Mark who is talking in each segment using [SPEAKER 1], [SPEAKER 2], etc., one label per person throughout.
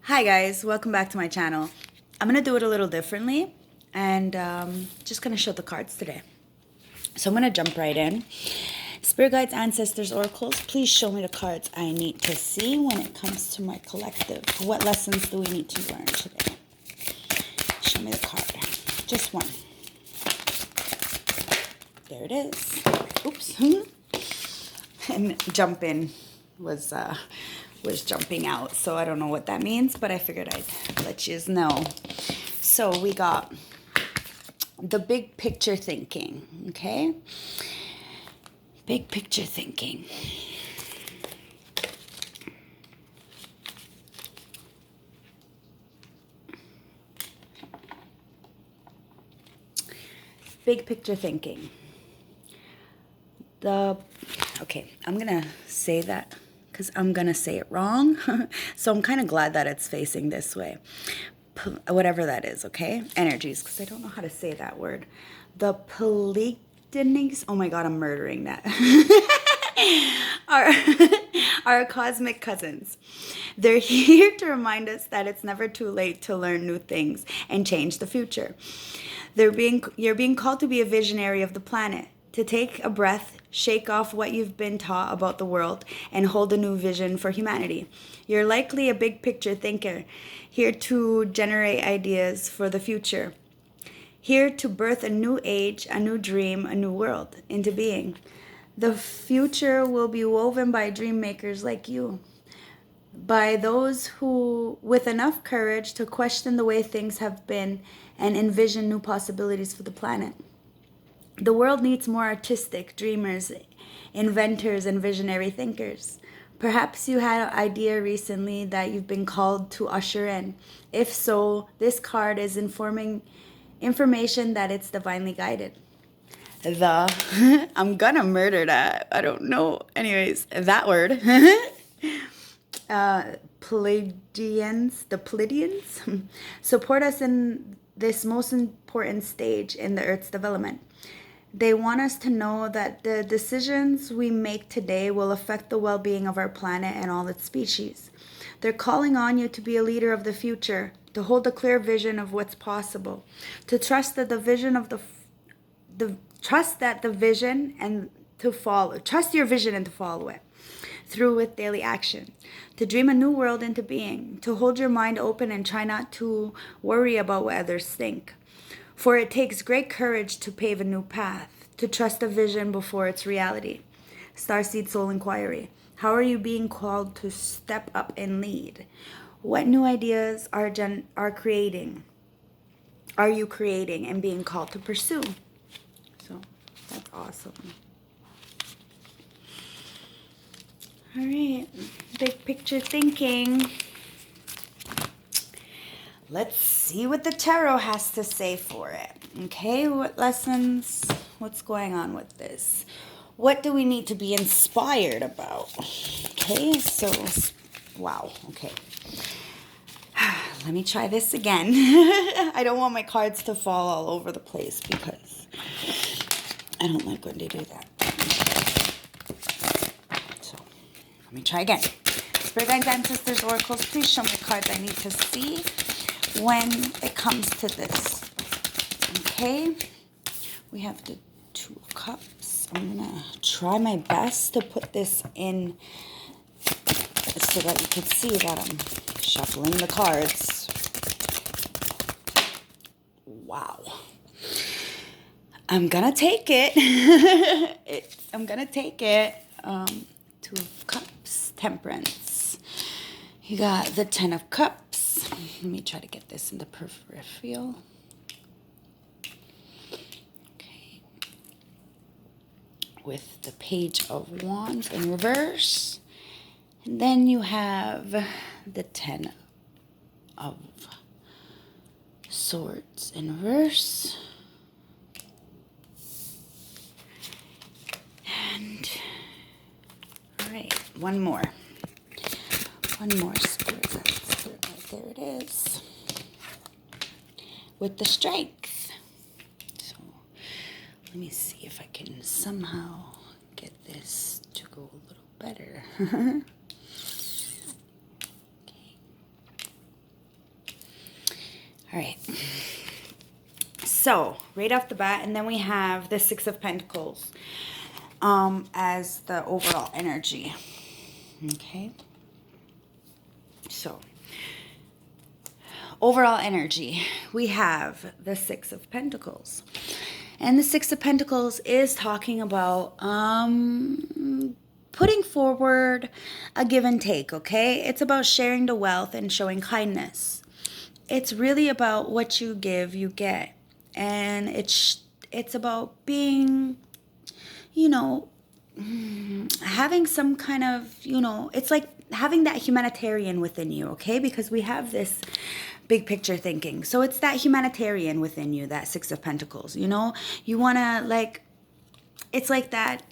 [SPEAKER 1] Hi guys, welcome back to my channel. I'm going to do it a little differently and just going to show the cards today. So I'm going to jump right in. Spirit guides, ancestors, oracles, please show me the cards I need to see when it comes to my collective. What lessons do we need to learn today? Show me the card. Just one. There it is. Oops. And jump in was jumping out, so I don't know what that means, but I figured I'd let you know. So we got the big picture thinking, okay? Big picture thinking. Big picture thinking. Okay, I'm gonna say that because I'm gonna say it wrong. So I'm kind of glad that it's facing this way. Whatever that is, okay? Energies, because I don't know how to say that word. The Pleiadians, oh my god, I'm murdering that. Our cosmic cousins. They're here to remind us that it's never too late to learn new things and change the future. You're being called to be a visionary of the planet, to take a breath, shake off what you've been taught about the world, and hold a new vision for humanity. You're likely a big picture thinker, here to generate ideas for the future, here to birth a new age, a new dream, a new world into being. The future will be woven by dream makers like you, by those who, with enough courage to question the way things have been and envision new possibilities for the planet. The world needs more artistic dreamers, inventors, and visionary thinkers. Perhaps you had an idea recently that you've been called to usher in. If so, this card is information that it's divinely guided. I'm gonna murder that. I don't know. Anyways, that word. The Pleiadians support us in this most important stage in the Earth's development. They want us to know that the decisions we make today will affect the well-being of our planet and all its species. They're calling on you to be a leader of the future, to hold a clear vision of what's possible, to trust that trust your vision and to follow it through with daily action, to dream a new world into being, to hold your mind open and try not to worry about what others think. For it takes great courage to pave a new path, to trust a vision before its reality. Starseed Soul Inquiry. How are you being called to step up and lead? What new ideas are you creating and being called to pursue? So that's awesome. All right, big picture thinking. Let's see what the tarot has to say for it. Okay, what lessons? What's going on with this? What do we need to be inspired about? Okay, so, wow, okay. Let me try this again. I don't want my cards to fall all over the place because I don't like when they do that. So, let me try again. Spirit guides, ancestors, oracles, please show me the cards I need to see when it comes to this. Okay, we have the Two of Cups. I'm gonna try my best to put this in so that you can see that I'm shuffling the cards. Wow. I'm gonna take it. I'm gonna take it. Two of Cups, Temperance. You got the Ten of Cups. Let me try to get this in the peripheral. Okay. With the Page of Wands in reverse. And then you have the Ten of Swords in reverse. And, all right, one more. One more spirit guide. There it is. With the Strength. So let me see if I can somehow get this to go a little better. Okay. All right. So, right off the bat, and then we have the Six of Pentacles as the overall energy. Okay. So, overall energy, we have the Six of Pentacles. And the Six of Pentacles is talking about putting forward a give and take, okay? It's about sharing the wealth and showing kindness. It's really about what you give, you get. And it's about being, you know, having some kind of, you know, it's like having that humanitarian within you, okay? Because we have this big picture thinking. So it's that humanitarian within you, that Six of Pentacles, you know? You want to, like, it's like that,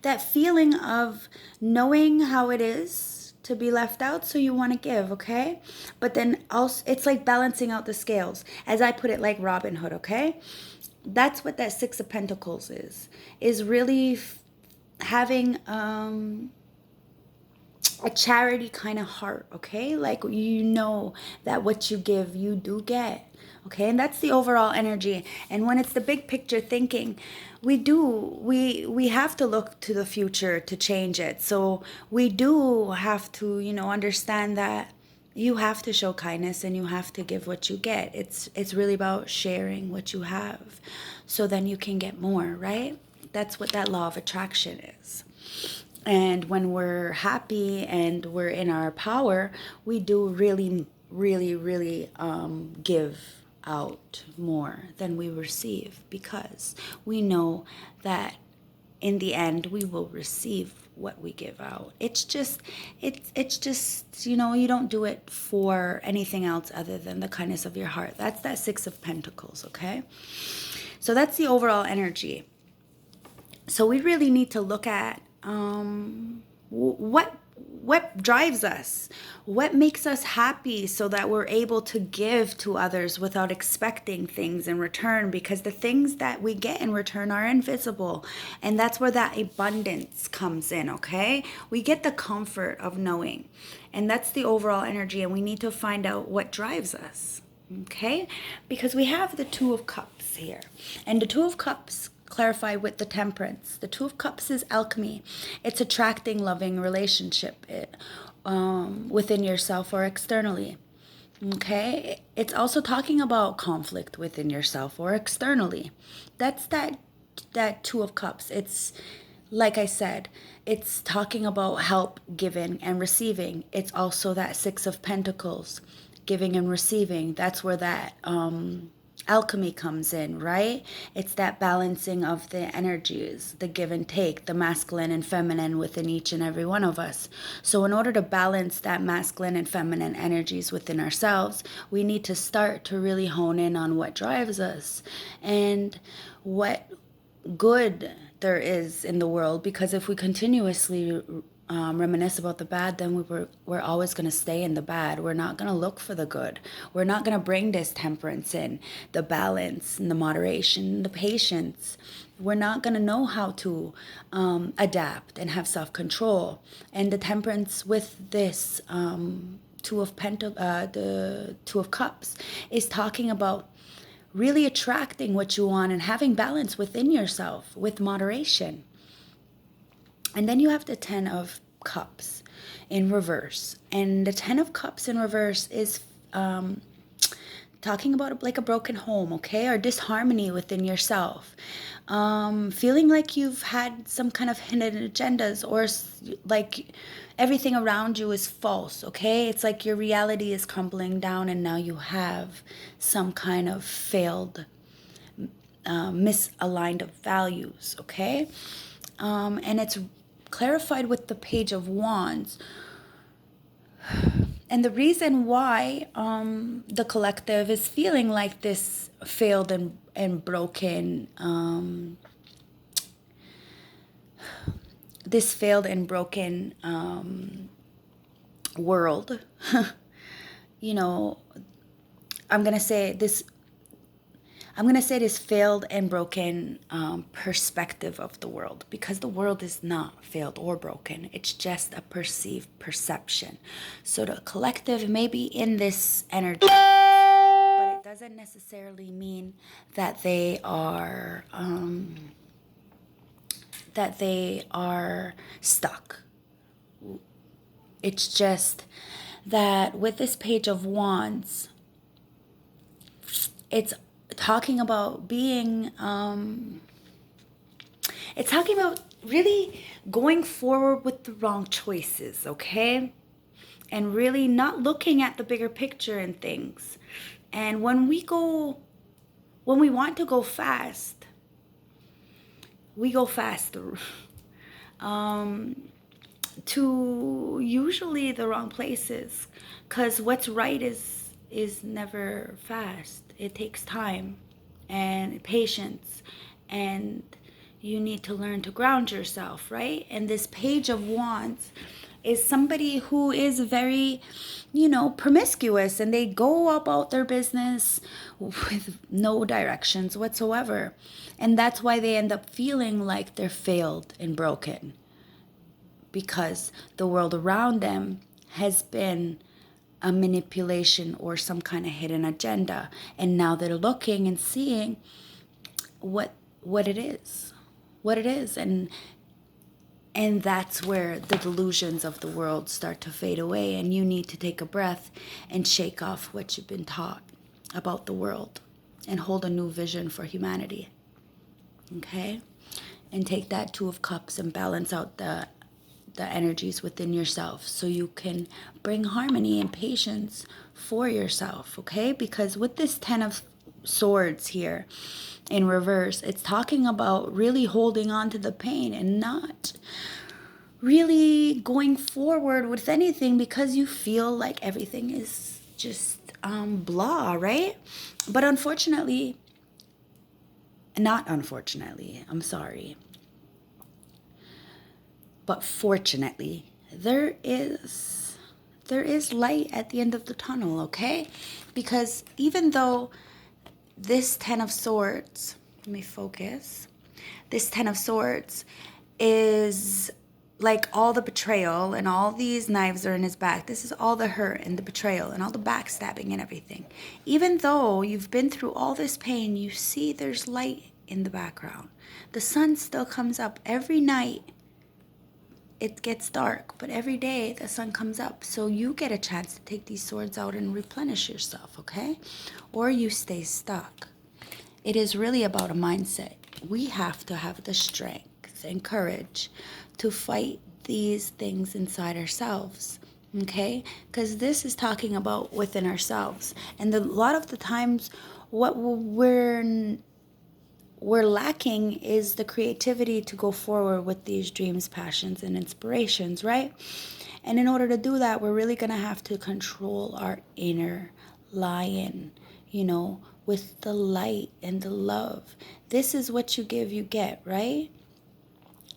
[SPEAKER 1] that feeling of knowing how it is to be left out, so you want to give, okay? But then also, it's like balancing out the scales, as I put it, like Robin Hood, okay? That's what that Six of Pentacles is really having a charity kind of heart, okay? Like, you know that what you give, you do get, okay? And that's the overall energy. And when it's the big picture thinking, we have to look to the future to change it. So we do have to, you know, understand that you have to show kindness and you have to give what you get. It's really about sharing what you have, so then you can get more, right? That's what that law of attraction is. And when we're happy and we're in our power, we do really, really, really give out more than we receive, because we know that in the end we will receive what we give out. It's just, you know, you don't do it for anything else other than the kindness of your heart. That's that Six of Pentacles, okay? So that's the overall energy. So we really need to look at what drives us, what makes us happy, so that we're able to give to others without expecting things in return, because the things that we get in return are invisible. And that's where that abundance comes in, okay? We get the comfort of knowing, and that's the overall energy. And we need to find out what drives us, okay? Because we have the Two of Cups here, and the Two of Cups clarify with the Temperance. The Two of Cups is alchemy. It's attracting loving relationship within yourself or externally. Okay? It's also talking about conflict within yourself or externally. That's that Two of Cups. It's, like I said, it's talking about help given and receiving. It's also that Six of Pentacles, giving and receiving. That's where that alchemy comes in, right? It's that balancing of the energies, the give and take, the masculine and feminine within each and every one of us. So in order to balance that masculine and feminine energies within ourselves, we need to start to really hone in on what drives us and what good there is in the world. Because if we continuously reminisce about the bad, then we're always going to stay in the bad. We're not going to look for the good. We're not going to bring this temperance in, the balance and the moderation, the patience. We're not going to know how to adapt and have self-control. And the Temperance with this the Two of Cups is talking about really attracting what you want and having balance within yourself with moderation. And then you have the Ten of Cups in reverse. And the Ten of Cups in reverse is talking about like a broken home, okay? Or disharmony within yourself. Feeling like you've had some kind of hidden agendas, or like everything around you is false, okay? It's like your reality is crumbling down and now you have some kind of failed, misaligned of values, okay? And it's clarified with the Page of Wands. And the reason why the collective is feeling like this failed and broken, world, you know, I'm going to say this, I'm going to say this failed and broken perspective of the world, because the world is not failed or broken. It's just a perceived perception. So the collective may be in this energy, but it doesn't necessarily mean that they are stuck. It's just that with this Page of Wands, it's talking about being, it's talking about really going forward with the wrong choices, okay? And really not looking at the bigger picture and things. And when we want to go fast, we go faster. To usually the wrong places, because what's right is never fast. It takes time and patience, and you need to learn to ground yourself, right? And this Page of Wands is somebody who is very, promiscuous, and they go about their business with no directions whatsoever. And that's why they end up feeling like they're failed and broken, because the world around them has been a manipulation or some kind of hidden agenda. And now they're looking and seeing what it is. And that's where the delusions of the world start to fade away, and you need to take a breath and shake off what you've been taught about the world and hold a new vision for humanity. Okay? And take that Two of Cups and balance out the energies within yourself, so you can bring harmony and patience for yourself, okay? Because with this Ten of Swords here in reverse, it's talking about really holding on to the pain and not really going forward with anything, because you feel like everything is just blah, right? But but fortunately, there is light at the end of the tunnel, okay? Because even though this Ten of Swords, let me focus. This Ten of Swords is like all the betrayal, and all these knives are in his back. This is all the hurt and the betrayal and all the backstabbing and everything. Even though you've been through all this pain, you see there's light in the background. The sun still comes up every night. It gets dark, but every day the sun comes up. So you get a chance to take these swords out and replenish yourself, okay? Or you stay stuck. It is really about a mindset. We have to have the strength and courage to fight these things inside ourselves, okay? Because this is talking about within ourselves. And a lot of the times what we're lacking is the creativity to go forward with these dreams, passions, and inspirations, right? And in order to do that, we're really going to have to control our inner lion, with the light and the love. This is what you give, you get, right?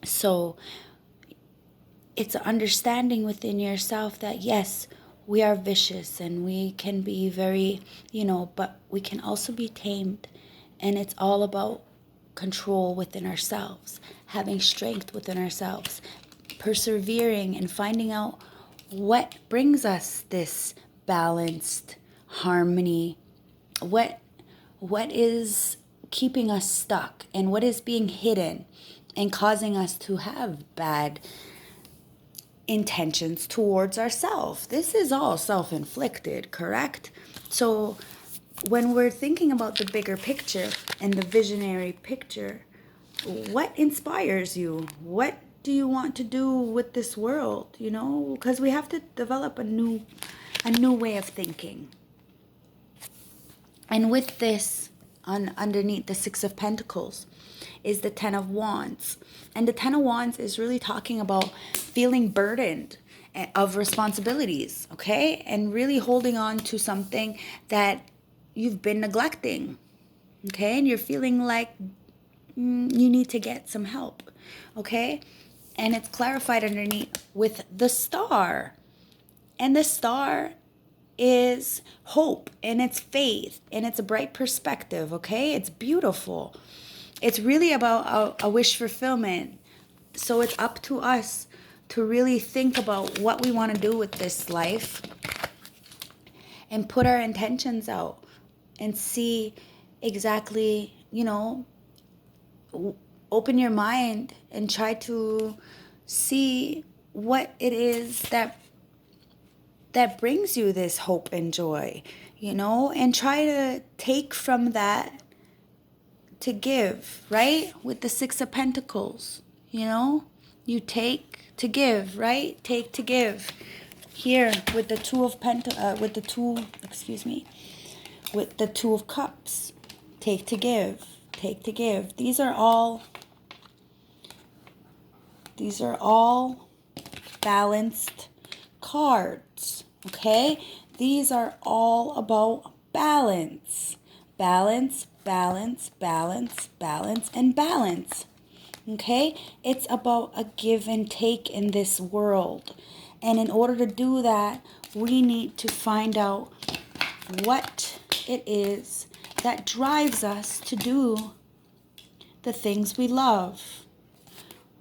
[SPEAKER 1] So it's an understanding within yourself that, yes, we are vicious and we can be very, but we can also be tamed. And it's all about control within ourselves, having strength within ourselves, persevering and finding out what brings us this balanced harmony, what is keeping us stuck, and what is being hidden and causing us to have bad intentions towards ourselves. This is all self-inflicted, correct? So when we're thinking about the bigger picture and the visionary picture, what inspires you? What do you want to do with this world? Because we have to develop a new way of thinking. And with this, underneath the Six of Pentacles is the Ten of Wands. And the Ten of Wands is really talking about feeling burdened of responsibilities, okay? And really holding on to something that you've been neglecting, okay? And you're feeling like you need to get some help, okay? And it's clarified underneath with the Star. And the Star is hope, and it's faith, and it's a bright perspective, okay? It's beautiful. It's really about a wish fulfillment. So it's up to us to really think about what we want to do with this life and put our intentions out and see exactly, open your mind and try to see what it is that brings you this hope and joy, and try to take from that to give, right? With the Six of Pentacles, you take to give, right? Take to give. Here with the with the Two of Cups, take to give, take to give. These are all balanced cards, okay? These are all about balance. Balance, balance, balance, balance, and balance. Okay? It's about a give and take in this world. And in order to do that, we need to find out what it is that drives us to do the things we love.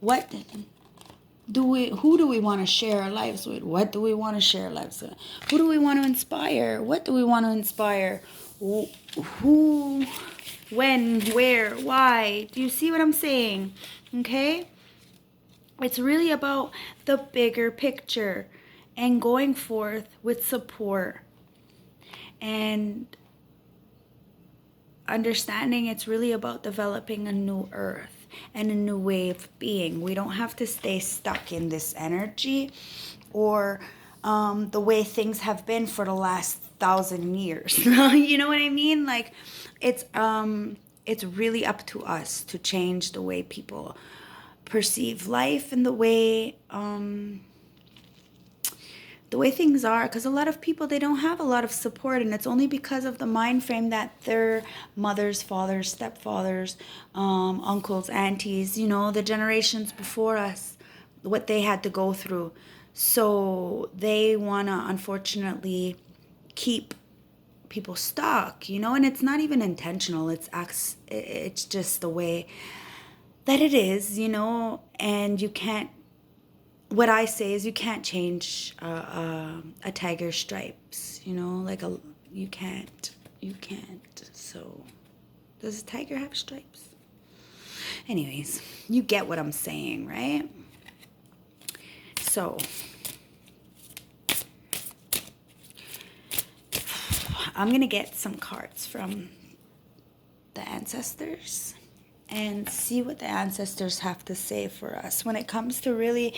[SPEAKER 1] Who do we want to share our lives with? What do we want to share our lives with? Who do we want to inspire? What do we want to inspire? Who, when, where, why? Do you see what I'm saying? Okay? It's really about the bigger picture and going forth with support and understanding it's really about developing a new earth and a new way of being. We don't have to stay stuck in this energy or the way things have been for the last 1,000 years. You know what I mean? Like, it's really up to us to change the way people perceive life and the way things are, because a lot of people, they don't have a lot of support, and it's only because of the mind frame that their mothers, fathers, stepfathers, uncles, aunties, the generations before us, what they had to go through. So they want to unfortunately keep people stuck, and it's not even intentional. It's just the way that it is, and you can't, what I say is you can't change a tiger's stripes, you can't. So does a tiger have stripes? Anyways, you get what I'm saying, right? So I'm going to get some cards from the ancestors and see what the ancestors have to say for us when it comes to really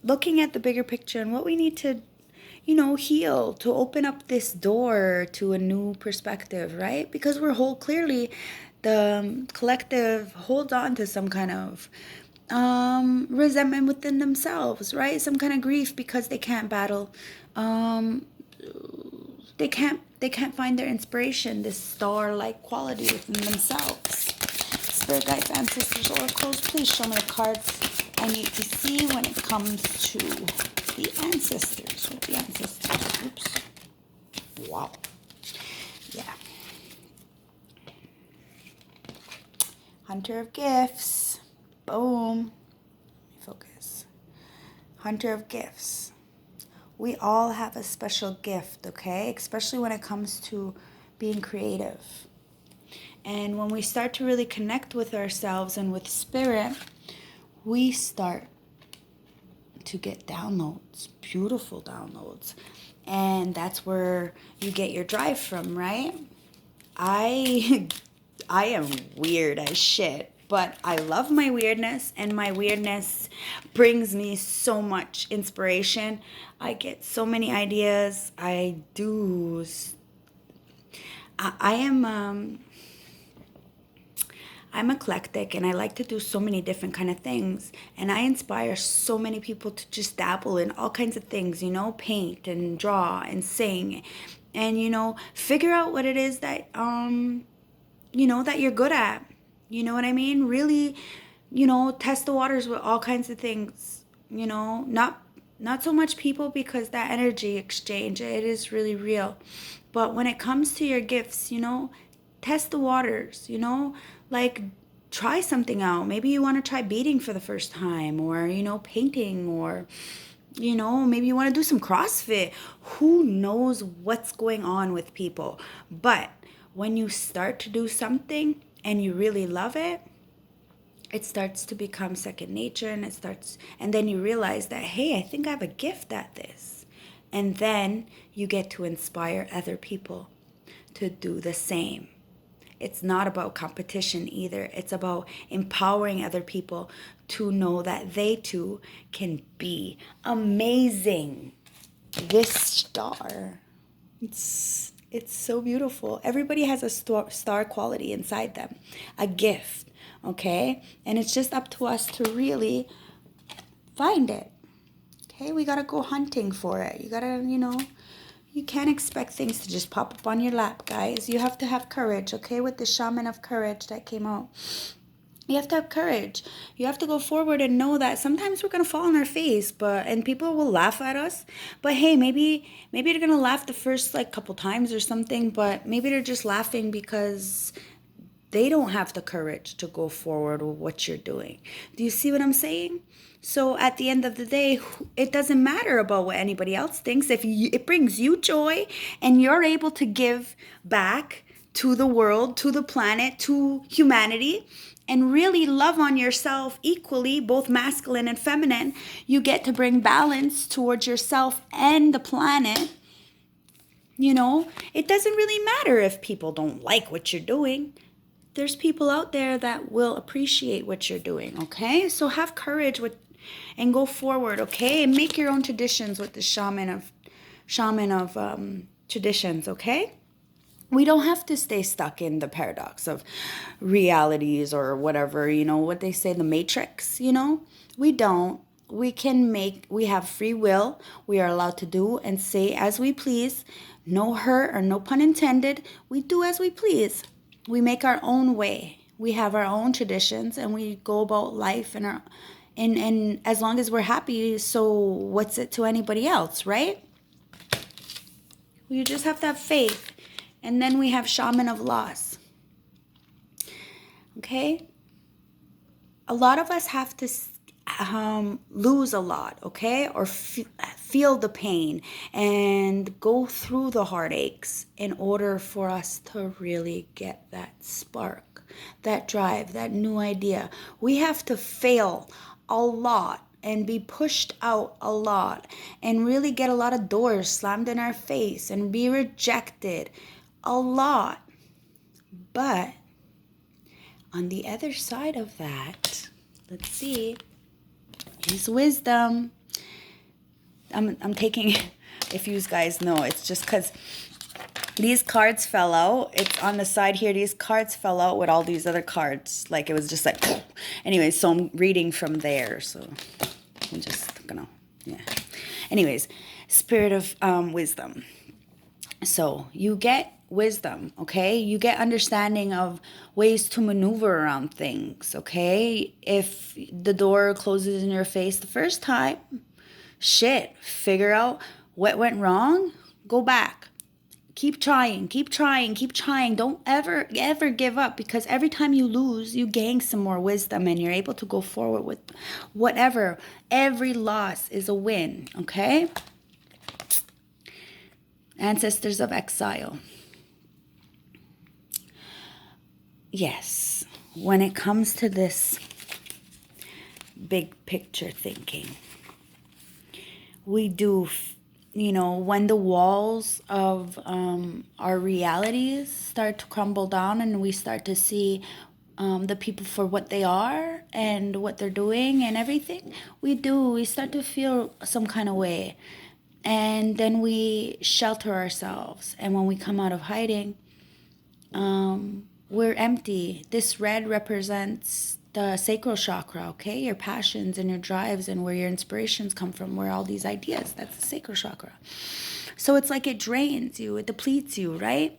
[SPEAKER 1] looking at the bigger picture and what we need to, heal to open up this door to a new perspective, right? Because clearly the collective holds on to some kind of resentment within themselves, right? Some kind of grief because they can't battle. They can't find their inspiration, this star-like quality within themselves. Spirit guides, ancestors, oracles, please show me the cards I need to see when it comes to the ancestors. What the ancestors? Oops. Wow. Yeah. Hunter of Gifts. Boom. Focus. Hunter of Gifts. We all have a special gift, okay? Especially when it comes to being creative. And when we start to really connect with ourselves and with spirit, we start to get downloads, beautiful downloads. And that's where you get your drive from, right? I am weird as shit, but I love my weirdness, and my weirdness brings me so much inspiration. I get so many ideas. I'm eclectic, and I like to do so many different kind of things, and I inspire so many people to just dabble in all kinds of things, paint and draw and sing, and figure out what it is that that you're good at. You know what I mean? Really, test the waters with all kinds of things, not Not so much people, because that energy exchange, it is really real. But when it comes to your gifts, test the waters, like try something out. Maybe you want to try beading for the first time, or, painting, or, maybe you want to do some CrossFit. Who knows what's going on with people? But when you start to do something and you really love it, it starts to become second nature, and then you realize that, hey, I think I have a gift at this. And then you get to inspire other people to do the same. It's not about competition either. It's about empowering other people to know that they too can be amazing. This star, it's so beautiful. Everybody has a star quality inside them, a gift. Okay, and it's just up to us to really find it. Okay, we gotta go hunting for it. You gotta, you can't expect things to just pop up on your lap, guys. You have to have courage. Okay, with the Shaman of Courage that came out, you have to have courage. You have to go forward and know that sometimes we're gonna fall on our face, and people will laugh at us. But hey, maybe they're gonna laugh the first couple times or something. But maybe they're just laughing because they don't have the courage to go forward with what you're doing. Do you see what I'm saying? So at the end of the day, it doesn't matter about what anybody else thinks. If it brings you joy and you're able to give back to the world, to the planet, to humanity, and really love on yourself equally, both masculine and feminine, you get to bring balance towards yourself and the planet. It doesn't really matter if people don't like what you're doing. There's people out there that will appreciate what you're doing, okay? So have courage and go forward, okay? And make your own traditions with the shaman of traditions, okay? We don't have to stay stuck in the paradox of realities or whatever, what they say, the matrix, We don't. We have free will. We are allowed to do and say as we please. No hurt or no pun intended. We do as we please. We make our own way. We have our own traditions, and we go about life and as long as we're happy, so what's it to anybody else, right? You just have to have faith. And then we have Shaman of Loss. Okay? A lot of us have to lose a lot, okay? Or feel the pain and go through the heartaches in order for us to really get that spark, that drive, that new idea. We have to fail a lot and be pushed out a lot and really get a lot of doors slammed in our face and be rejected a lot. But on the other side of that, let's see, is wisdom. I'm taking, if you guys know, it's just because these cards fell out. It's on the side here. These cards fell out with all these other cards. It was just anyway, so I'm reading from there. So I'm just gonna, Anyways, spirit of wisdom. So you get wisdom, okay? You get understanding of ways to maneuver around things, okay? If the door closes in your face the first time, figure out what went wrong, go back. Keep trying. Don't ever give up, because every time you lose, you gain some more wisdom and you're able to go forward with whatever. Every loss is a win, okay? Ancestors of exile. Yes, when it comes to this big picture thinking, we do, when the walls of our realities start to crumble down and we start to see the people for what they are and what they're doing and everything, we start to feel some kind of way. And then we shelter ourselves. And when we come out of hiding, we're empty. This red represents the Sacral Chakra, okay? Your passions and your drives and where your inspirations come from, where all these ideas, that's the Sacral Chakra. So it's like it drains you, it depletes you, right?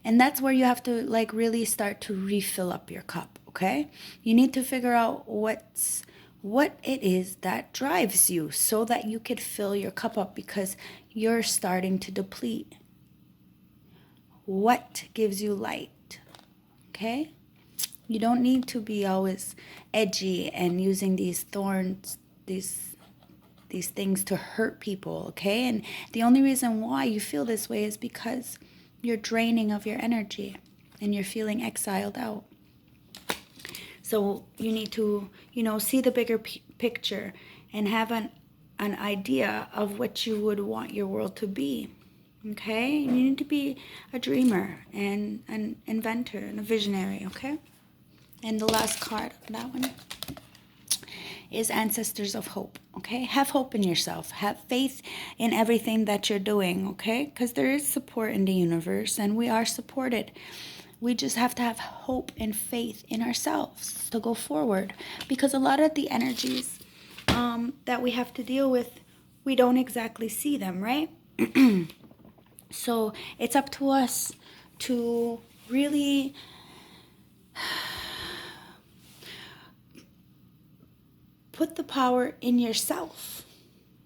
[SPEAKER 1] And that's where you have to really start to refill up your cup, okay? You need to figure out what's what it is that drives you so that you could fill your cup up, because you're starting to deplete. What gives you light? Okay? You don't need to be always edgy and using these thorns, these things to hurt people, okay? And the only reason why you feel this way is because you're draining of your energy and you're feeling exiled out. So you need to, see the bigger picture and have an idea of what you would want your world to be. Okay? You need to be a dreamer and an inventor and a visionary, okay? And the last card of that one is Ancestors of Hope, okay? Have hope in yourself. Have faith in everything that you're doing, okay? Because there is support in the universe and we are supported. We just have to have hope and faith in ourselves to go forward, because a lot of the energies that we have to deal with, we don't exactly see them, right? So it's up to us to really put the power in yourself.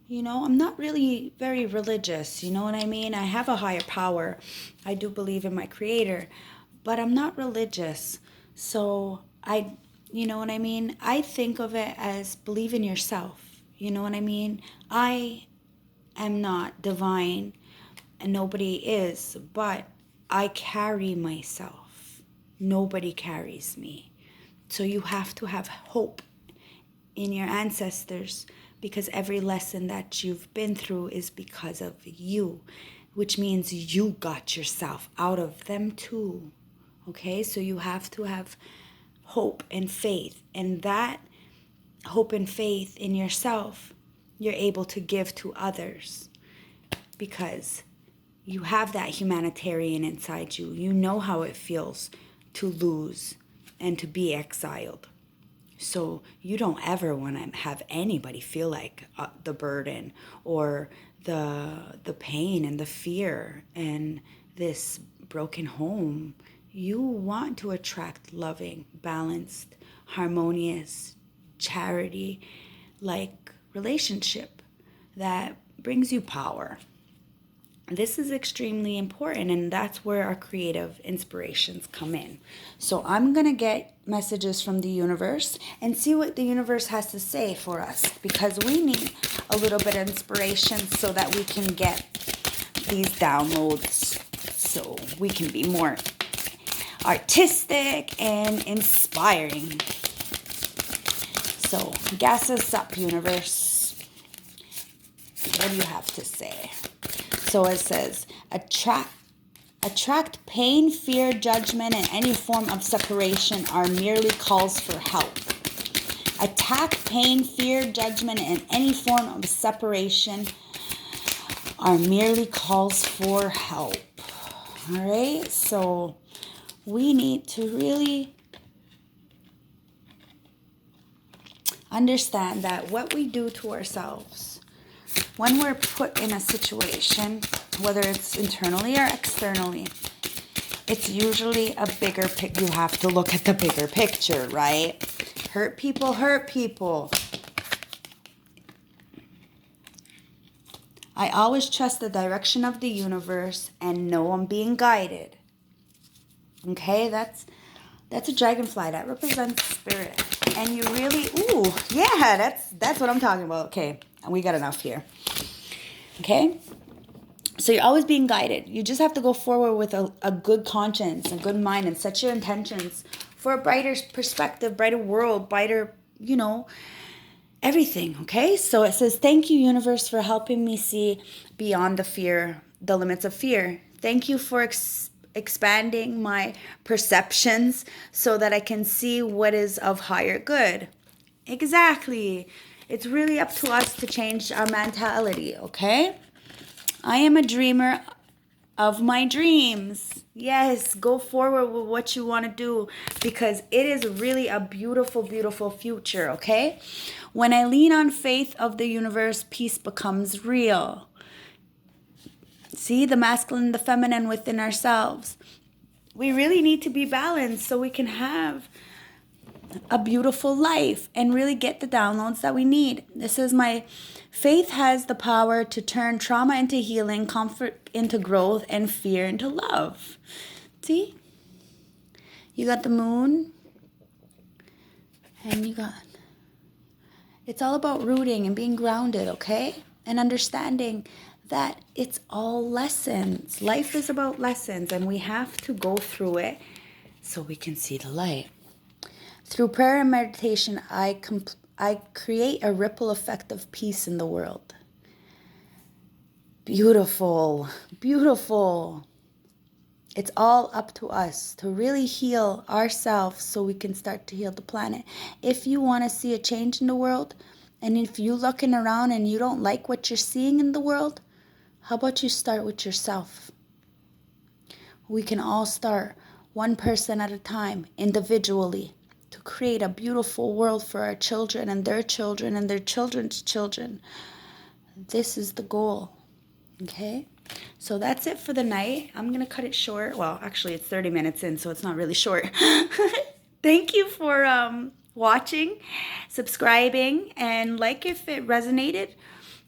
[SPEAKER 1] I'm not really very religious, you know what I mean? I have a higher power. I do believe in my creator, but I'm not religious. So you know what I mean? I think of it as believe in yourself. You know what I mean? I am not divine and nobody is, but I carry myself. Nobody carries me. So you have to have hope in your ancestors, because every lesson that you've been through is because of you, which means you got yourself out of them too. Okay, so you have to have hope and faith, and that hope and faith in yourself, you're able to give to others because you have that humanitarian inside you. You know how it feels to lose and to be exiled. So you don't ever want to have anybody feel like the burden or the pain and the fear and this broken home. You want to attract loving, balanced, harmonious, charity-like relationship that brings you power. This is extremely important, and that's where our creative inspirations come in. So I'm going to get messages from the universe and see what the universe has to say for us, because we need a little bit of inspiration so that we can get these downloads so we can be more artistic and inspiring. So gas us up, universe. What do you have to say? So it says, attract pain, fear, judgment, and any form of separation are merely calls for help. Attack, pain, fear, judgment, and any form of separation are merely calls for help. All right, so we need to really understand that what we do to ourselves, when we're put in a situation, whether it's internally or externally, it's usually a bigger picture. You have to look at the bigger picture, right? Hurt people hurt people. I always trust the direction of the universe and know I'm being guided. Okay, that's a dragonfly. That represents spirit. And you really, ooh, yeah, that's what I'm talking about. Okay, we got enough here. Okay? So you're always being guided. You just have to go forward with a good conscience, a good mind, and set your intentions for a brighter perspective, brighter world, brighter, everything, okay? So it says, thank you, universe, for helping me see beyond the limits of fear. Thank you for expanding my perceptions so that I can see what is of higher good. Exactly. It's really up to us to change our mentality, okay? I am a dreamer of my dreams. Yes, go forward with what you want to do, because it is really a beautiful, beautiful future, okay? When I lean on faith of the universe, peace becomes real. See, the masculine and the feminine within ourselves. We really need to be balanced so we can have a beautiful life and really get the downloads that we need. This is my faith has the power to turn trauma into healing, comfort into growth, and fear into love. See? You got the moon, and you got... It's all about rooting and being grounded, okay? And understanding that it's all lessons. Life is about lessons, and we have to go through it so we can see the light. Through prayer and meditation, I create a ripple effect of peace in the world. Beautiful, beautiful. It's all up to us to really heal ourselves so we can start to heal the planet. If you want to see a change in the world, and if you're looking around and you don't like what you're seeing in the world, how about you start with yourself? We can all start one person at a time, individually, to create a beautiful world for our children and their children and their children's children. This is the goal, okay? So that's it for the night. I'm going to cut it short. Well, actually, it's 30 minutes in, so it's not really short. Thank you for watching, subscribing, and like if it resonated.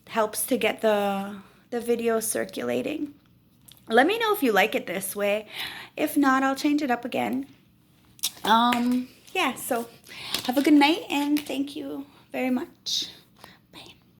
[SPEAKER 1] Helps to get the video circulating. Let me know if you like it this way. If not, I'll change it up again. Yeah, so have a good night, and thank you very much.